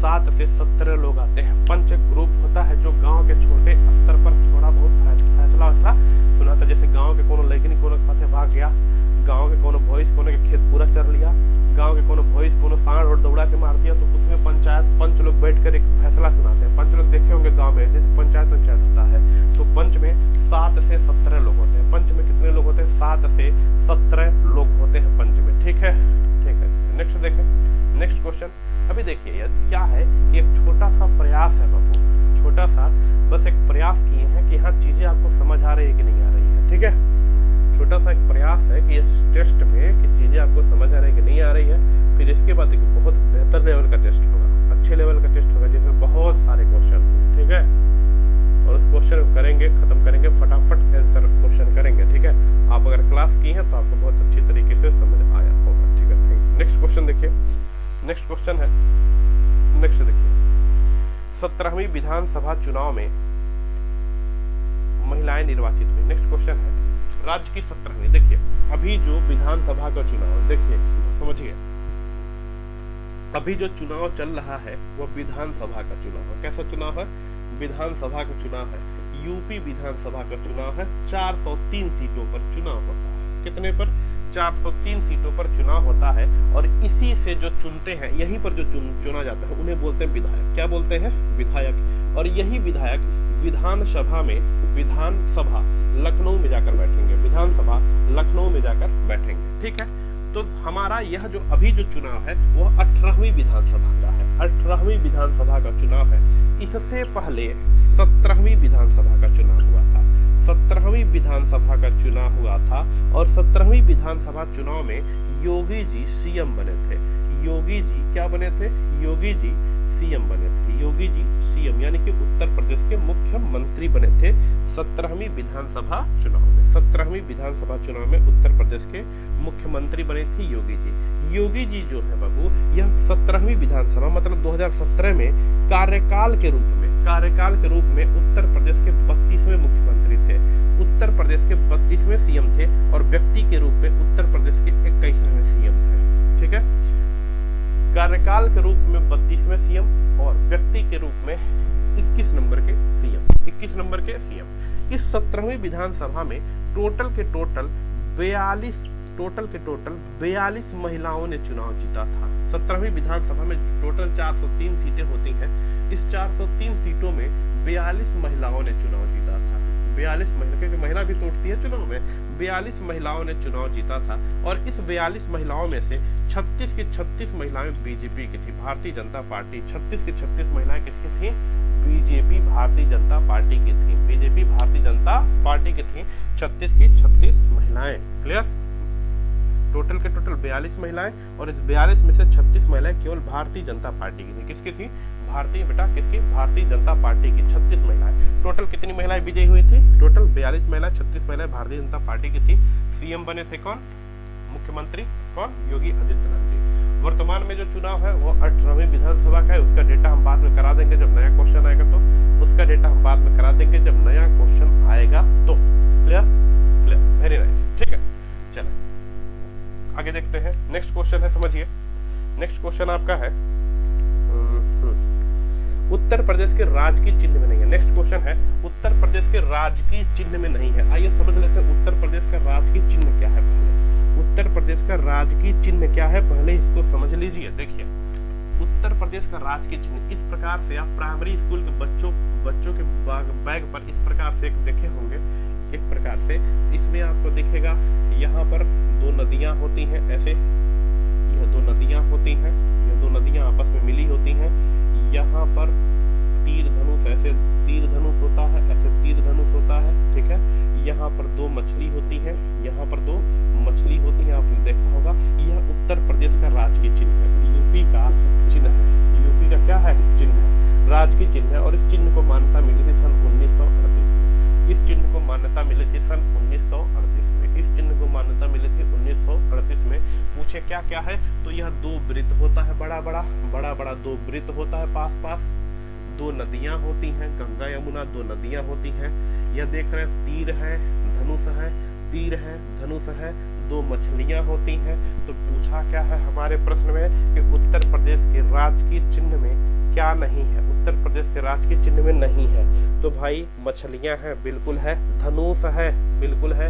7 से 17 लोग आते हैं। पंच ग्रुप होता है जो गांव के छोटे स्तर पर थोड़ा बहुत फैसला सुना था, जैसे गांव के कोनो लड़की कोनो साथे भाग गया, गांव के कोनो भैंस कोनो के खेत पूरा चर लिया, गांव के कोनो भैंस कोनो सांड और दौड़ा के मार दिया, तो उसमें पंच लोग बैठकर एक फैसला सुनाते हैं। पंच लोग देखे होंगे गांव में, जैसे पंचायत होता है, तो पंच में 7 से 17 लोग होते हैं। पंच में कितने लोग होते हैं? 7 से 17 लोग होते हैं पंच में। ठीक है। नेक्स्ट देखें, नेक्स्ट क्वेश्चन। अभी देखिए क्या है कि एक छोटा सा प्रयास है बाबू, छोटा सा बस एक प्रयास किए हैं कि हाँ चीजें आपको समझ आ रही है कि नहीं आ रही है। ठीक है। छोटा सा एक प्रयास है कि इस टेस्ट में कि चीजें आपको समझ आ रही है कि नहीं आ रही है। फिर इसके बाद एक बहुत बेहतर लेवल का टेस्ट होगा, अच्छे लेवल का टेस्ट होगा, जिसमें बहुत सारे क्वेश्चन। ठीक है। क्वेश्चन करेंगे, खत्म करेंगे, फटाफट आंसर क्वेश्चन करेंगे, ठीक है। आप अगर क्लास की हैं तो आपको बहुत अच्छी तरीके से समझ आया होगा, ठीक है। नेक्स्ट क्वेश्चन देखिए, नेक्स्ट क्वेश्चन है, नेक्स्ट देखिए, 17वीं विधानसभा चुनाव में महिलाएं निर्वाचित हुई। नेक्स्ट क्वेश्चन है, राज्य की 17वीं, देखिए अभी जो विधानसभा का चुनाव, देखिए समझिए, अभी जो चुनाव चल रहा है वो विधानसभा का चुनाव है। कैसा चुनाव है? विधानसभा का चुनाव है। यूपी विधानसभा का चुनाव है। 403 सीटों पर चुनाव होता है। कितने पर? 403 सीटों पर चुनाव होता है। और इसी से जो चुनते हैं, यहीं पर जो चुना जाता है उन्हें बोलते हैं विधायक। क्या बोलते हैं? विधायक। और यही विधायक विधानसभा में, विधानसभा लखनऊ में जाकर बैठेंगे, विधानसभा लखनऊ में जाकर बैठेंगे, ठीक है। तो हमारा यह जो अभी जो चुनाव है वह 18वीं विधानसभा का है। 18वीं विधानसभा का चुनाव है। इससे पहले 17वीं विधानसभा का चुनाव हुआ था। 17वीं विधानसभा का चुनाव हुआ था और 17वीं विधानसभा चुनाव में योगी जी सीएम बने थे। योगी जी क्या बने थे? योगी जी सीएम बने थे। योगी जी सीएम यानी कि उत्तर प्रदेश के मुख्यमंत्री बने थे 17वीं विधानसभा चुनाव में। 17वीं विधानसभा चुनाव में उत्तर प्रदेश के मुख्यमंत्री बने थे योगी जी। योगी जी जो है बाबू, यह 17वीं विधानसभा मतलब 2017 में कार्यकाल के रूप में उत्तर प्रदेश के 32वें मुख्यमंत्री थे, उत्तर प्रदेश के 32वें सीएम थे और व्यक्ति के रूप में उत्तर प्रदेश के 21वें सीएम थे, ठीक है। कार्यकाल के रूप में 32वें सीएम और व्यक्ति के रूप में 21 नंबर के सीएम, 21 नंबर के सीएम। इस 17वीं विधानसभा में टोटल के टोटल 42 महिलाओं ने चुनाव जीता था। 17वीं विधानसभा में टोटल 403 सीटें होती हैं। इस 403 सीटों में 42 महिलाओं ने चुनाव जीता था। 42 महिला, क्योंकि महिला भी तो उठती है चुनाव में, 42 महिलाओं ने चुनाव जीता था। और इस 42 महिलाओं में से 36 की 36 महिलाएं बीजेपी की थी, भारतीय जनता पार्टी। 36 की 36 महिलाएं किसकी थी? बीजेपी, भारतीय जनता पार्टी की थी। बीजेपी, भारतीय जनता पार्टी की थी 36 की 36 महिलाएं। क्लियर? टोटल के टोटल 42 महिलाएं और इस 42 में से 36 महिलाएं केवल भारतीय जनता पार्टी की थी। किसकी थी? भारतीय भारतीय जनता पार्टी की 36 महिलाएं। टोटल कितनी महिलाएं विजयी हुई थी? टोटल 42 महिलाएं, 36 महिलाएं भारतीय जनता पार्टी की थी। सीएम बने थे कौन? मुख्यमंत्री कौन? योगी आदित्यनाथ जी। वर्तमान में जो चुनाव है वो 18वीं विधानसभा का है। उसका डेटा हम बाद में करा देंगे जब नया क्वेश्चन आएगा, तो उसका डेटा हम बाद में करा देंगे जब नया क्वेश्चन आएगा तो। क्लियर? क्लियर, वेरी नाइस, ठीक है। चलिए आगे देखते हैं। नेक्स्ट क्वेश्चन है, समझिए। नेक्स्ट क्वेश्चन आपका है, उत्तर प्रदेश के राजकीय चिन्ह में नहीं है। नेक्स्ट क्वेश्चन है, उत्तर प्रदेश के राजकीय चिन्ह में नहीं है। आइए समझ लेते हैं उत्तर प्रदेश का राजकीय चिन्ह क्या है। पहले उत्तर प्रदेश का राजकीय चिन्ह क्या है, पहले इसको समझ लीजिए। देखिए उत्तर प्रदेश का राजकीय चिन्ह इस प्रकार से, आप प्राइमरी स्कूल के बच्चों के बैग पर इस प्रकार से एक देखे होंगे, एक प्रकार से इसमें आपको दिखेगा, यहाँ पर दो नदियां होती हैं, ऐसे यह दो नदियां होती हैं, यह दो नदियां आपस में मिली होती हैं। यहाँ पर तीर धनुष, ऐसे तीर धनुष होता है, ऐसे तीर धनुष होता है, ठीक है। यहाँ पर दो मछली होती है, यहाँ पर दो मछली होती है, आपने देखा होगा। यह उत्तर प्रदेश का राजकीय चिन्ह है, यूपी का चिन्ह है। यूपी का क्या है? चिन्ह है, राजकीय चिन्ह है। और इस चिन्ह को मान्यता मिली थी सन 1938 में। इस चिन्ह को मान्यता मिली थी सन 1938 में। इस चिन्ह को मान्यता मिली थी 1938 में। पूछे क्या क्या है, तो यह दो वृत्त होता है, बड़ा बड़ा दो वृत्त होता है, पास पास दो नदियां होती हैं, गंगा यमुना दो नदियां होती हैं। यह देख रहे हैं, तीर है, धनुष है, तीर है, धनुष है, दो मछलियां होती हैं। तो पूछा क्या है हमारे प्रश्न में कि उत्तर प्रदेश के राजकीय चिन्ह में क्या नहीं है? उत्तर प्रदेश के राजकीय चिन्ह में नहीं है। तो भाई मछलियां हैं, बिल्कुल है। धनुष है, बिल्कुल है।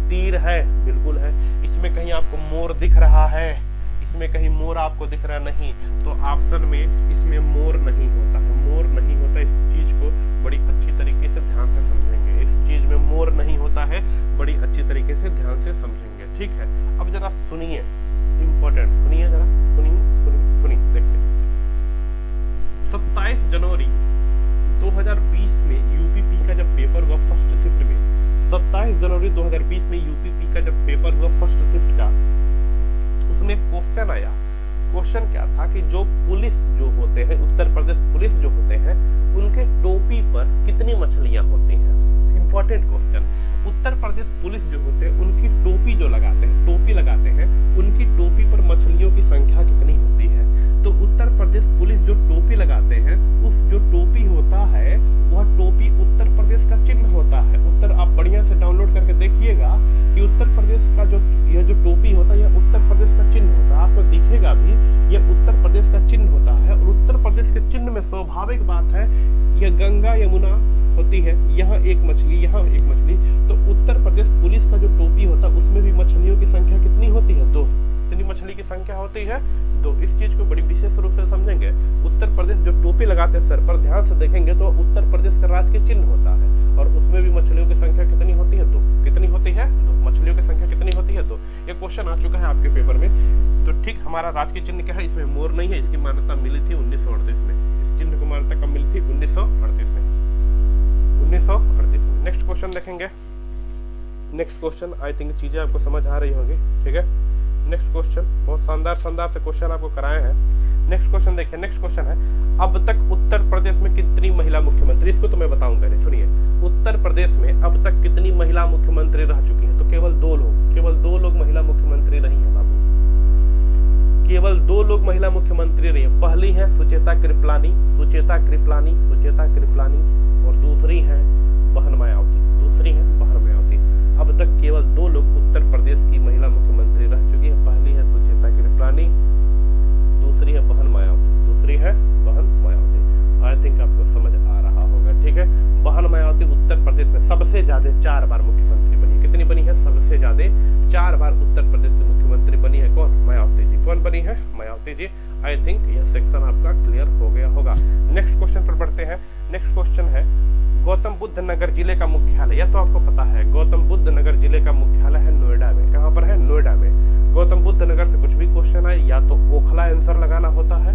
तीर है, बिल्कुल है। इसमें कहीं आपको मोर दिख रहा है? इसमें कहीं मोर आपको दिख रहा नहीं, तो ऑप्शन में इसमें मोर नहीं होता है, मोर नहीं होता। इस चीज को बड़ी अच्छी तरीके से ध्यान से समझेंगे। इस चीज में मोर नहीं होता है, बड़ी अच्छी तरीके से ध्यान से समझेंगे, ठीक है। अब जरा सुनिए, इंपॉर्टेंट सुनिए, जरा सुनिए, देखिए। 27 जनवरी 2020 में यूपीपी का जब पेपर हुआ फर्स्ट शिफ्ट में, 27 जनवरी 2020 में यूपीपी का जब पेपर हुआ फर्स्ट शिफ्ट का, उसमें क्वेश्चन आया। क्वेश्चन क्या था कि जो पुलिस जो होते हैं, उत्तर प्रदेश पुलिस जो होते हैं, उनके टोपी पर कितनी मछलियां होती हैं? Important question. Uttar Pradesh police जो होते हैं उनकी टोपी जो लगाते हैं, टोपी लगाते हैं, उनकी टोपी पर मछलियों की संख्या कितनी होती है? तो उत्तर प्रदेश पुलिस जो टोपी लगाते हैं, उस जो टोपी होता है वह टोपी उत्तर प्रदेश का चिन्ह होता है। उत्तर आप बढ़िया से डाउनलोड करके देखिएगा कि उत्तर प्रदेश का जो यह जो टोपी होता है यह उत्तर प्रदेश का चिन्ह होता है। आपको दिखेगा भी यह उत्तर प्रदेश का चिन्ह होता है। और उत्तर प्रदेश के चिन्ह में स्वाभाविक बात है यह गंगा यमुना होती है, यहाँ एक मछली, यहाँ एक मछली। तो उत्तर प्रदेश पुलिस का जो टोपी होता है उसमें भी मछलियों की संख्या कितनी होती है? 2। कितनी मछली की संख्या होती है? 2। इस चीज को बड़ी विशेष रूप से समझेंगे। उत्तर प्रदेश जो टोपी लगाते हैं सर पर, ध्यान से देखेंगे तो उत्तर प्रदेश का राज्य के चिन्ह होता है और उसमें भी मछलियों की संख्या कितनी होती है? 2। कितनी होती है? 2। मछलियों की संख्या कितनी होती है? 2। ये क्वेश्चन आ चुका है आपके पेपर में। तो ठीक, हमारा राज्य के चिन्ह क्या है? इसमें मोर नहीं है, इसकी मान्यता मिली थी 1938 में। इस चिन्ह को मान्यता कब मिली थी? 1938 में। 1938 में। नेक्स्ट क्वेश्चन देखेंगे। नेक्स्ट क्वेश्चन, आई थिंक चीजें आपको समझ आ रही होंगी, ठीक है। नेक्स्ट क्वेश्चन, बहुत शानदार से क्वेश्चन आपको कराए हैं। नेक्स्ट क्वेश्चन देखिए। नेक्स्ट क्वेश्चन है, अब तक उत्तर प्रदेश में कितनी महिला मुख्यमंत्री? इसको तो मैं बताऊंगा, नहीं सुनिए। उत्तर प्रदेश में अब तक कितनी महिला मुख्यमंत्री रह चुकी हैं? तो केवल 2 लोग, केवल 2 लोग महिला मुख्यमंत्री रही हैं बाबू। केवल 2 लोग महिला मुख्यमंत्री रही है। पहली है सुचेता कृपलानी, सुचेता कृपलानी, सुचेता कृपलानी, और दूसरी है बहन मायावती, दूसरी है बहन मायावती। अब तक केवल 2 लोग उत्तर प्रदेश की महिला मुख्यमंत्री रह चुकी है। पहली है सुचेता कृपलानी, दूसरी है बहन मायावती, दूसरी है बहन मायावती। आई थिंक आपको समझ आ रहा होगा, ठीक है। बहन मायावती उत्तर प्रदेश में सबसे ज्यादा 4 बार मुख्यमंत्री बनी। कितनी बनी है? सबसे ज्यादा 4 बार उत्तर प्रदेश की मुख्यमंत्री बनी है। कौन? मायावती जी। कौन बनी है? मायावती जी। आई थिंक यह सेक्शन आपका क्लियर हो गया होगा। नेक्स्ट क्वेश्चन पर बढ़ते हैं। नेक्स्ट क्वेश्चन है, गौतम बुद्ध नगर जिले का मुख्यालय, यह तो आपको पता है, गौतम बुद्ध नगर जिले का मुख्यालय है नोएडा में। कहाँ पर है? नोएडा में। गौतम बुद्ध नगर से कुछ भी क्वेश्चन आए, या तो ओखला आंसर लगाना होता है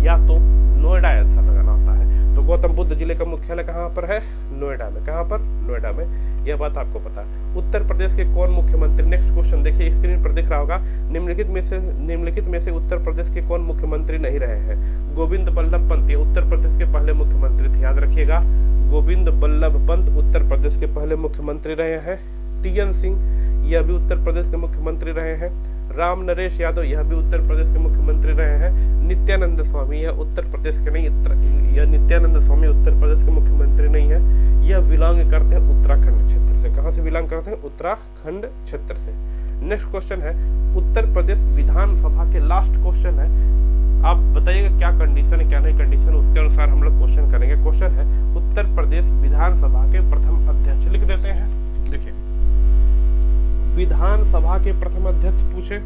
या तो नोएडा आंसर लगाना होता है। तो गौतम बुद्ध जिले का मुख्यालय कहाँ पर है? नोएडा में। कहाँ पर? नोएडा में। यह बात आपको पता है। उत्तर प्रदेश के कौन मुख्यमंत्री? नेक्स्ट क्वेश्चन देखिए, स्क्रीन पर दिख रहा होगा। निम्नलिखित में से उत्तर प्रदेश के कौन मुख्यमंत्री नहीं रहे हैं? गोविंद बल्लभ पंत ये उत्तर प्रदेश के पहले मुख्यमंत्री थे, याद रखिएगा। गोविंद बल्लभ पंत उत्तर प्रदेश के पहले मुख्यमंत्री रहे हैं। टीएन सिंह यह भी उत्तर प्रदेश के मुख्यमंत्री रहे हैं। राम नरेश यादव यह भी उत्तर प्रदेश के मुख्यमंत्री रहे हैं। नित्यानंद स्वामी यह उत्तर प्रदेश के नहीं, यह नित्यानंद स्वामी उत्तर प्रदेश के मुख्यमंत्री नहीं है। यह बिलोंग करते हैं उत्तराखंड क्षेत्र से। कहां से बिलोंग करते हैं? उत्तराखंड क्षेत्र से। नेक्स्ट क्वेश्चन है, उत्तर प्रदेश विधानसभा के लास्ट क्वेश्चन है। आप बताइएगा क्या कंडीशन है, क्या नहीं कंडीशन, उसके अनुसार हम लोग क्वेश्चन करेंगे। क्वेश्चन है, उत्तर प्रदेश विधानसभा के प्रथम अध्यक्ष लिख देते हैं। देखिए, विधानसभा के प्रथम अध्यक्ष पूछे,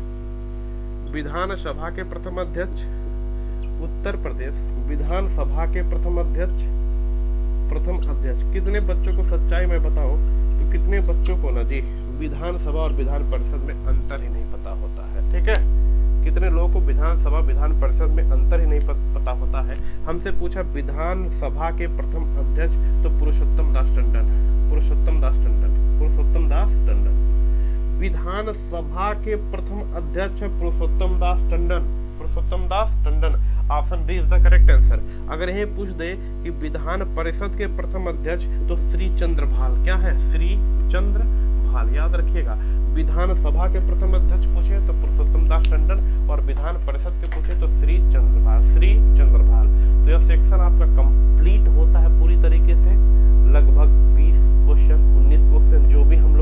विधानसभा के प्रथम अध्यक्ष उत्तर प्रदेश विधानसभा के प्रथम अध्यक्ष कितने बच्चों को सच्चाई में बताऊं तो कितने बच्चों को ना जी विधानसभा और विधान परिषद में अंतर ही नहीं पता होता है, ठीक है। कितने लोगों को विधानसभा विधान परिषद में अंतर ही नहीं पता होता है। हमसे पूछा विधानसभा के प्रथम अध्यक्ष, तो पुरुषोत्तम दास टंडन है। पुरुषोत्तम दास टंडन। विधानसभा के प्रथम अध्यक्ष है Purushottam Das Tandon. Option B is the correct answer. अगर यह पूछ दे कि विधान परिषद के प्रथम अध्यक्ष, तो श्री चंद्रभाल। क्या है? श्री चंद्रभाल, याद रखिएगा। विधानसभा के प्रथम अध्यक्ष पूछे तो पुरुषोत्तम दास टंडन, और विधान परिषद के पूछे तो श्री चंद्रभाल। तो यह सेक्शन आपका कंप्लीट होता है पूरी तरीके से। लगभग 20 क्वेश्चन, 19 क्वेश्चन जो भी हम